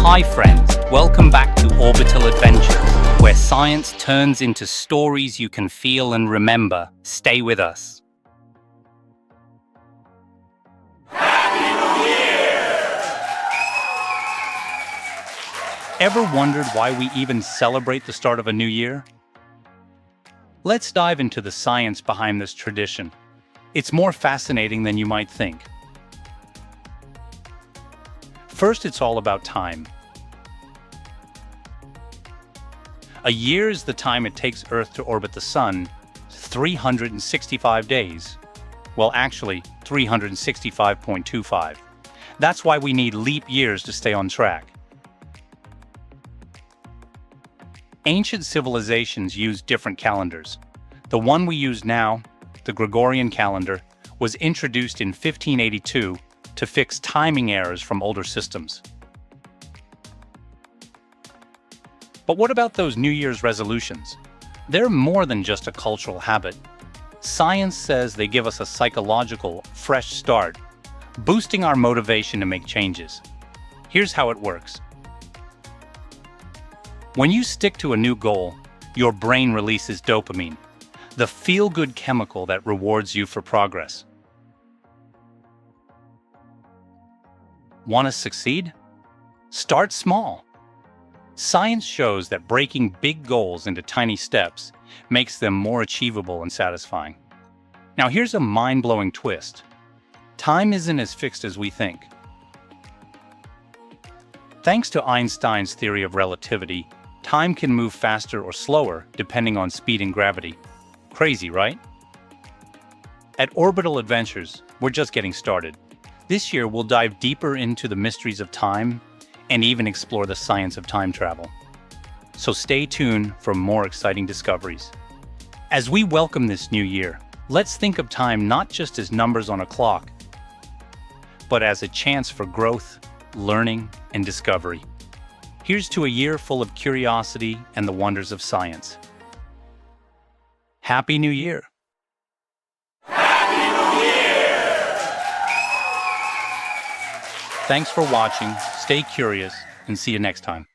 Hi friends, welcome back to Orbital Adventures, where science turns into stories you can feel and remember. Stay with us. Ever wondered why we even celebrate the start of a new year? Let's dive into the science behind this tradition. It's more fascinating than you might think. First, it's all about time. A year is the time it takes Earth to orbit the Sun, 365 days. Well, actually, 365.25. That's why we need leap years to stay on track. Ancient civilizations used different calendars. The one we use now, the Gregorian calendar, was introduced in 1582 to fix timing errors from older systems. But what about those New Year's resolutions? They're more than just a cultural habit. Science says they give us a psychological, fresh start, boosting our motivation to make changes. Here's how it works. When you stick to a new goal, your brain releases dopamine, the feel-good chemical that rewards you for progress. Want to succeed? Start small. Science shows that breaking big goals into tiny steps makes them more achievable and satisfying. Now here's a mind-blowing twist. Time isn't as fixed as we think. Thanks to Einstein's theory of relativity, time can move faster or slower depending on speed and gravity. Crazy, right? At Orbital Adventures, we're just getting started. This year, we'll dive deeper into the mysteries of time and even explore the science of time travel. So stay tuned for more exciting discoveries. As we welcome this new year, let's think of time not just as numbers on a clock, but as a chance for growth, learning, and discovery. Here's to a year full of curiosity and the wonders of science. Happy New Year! Thanks for watching, stay curious, and see you next time.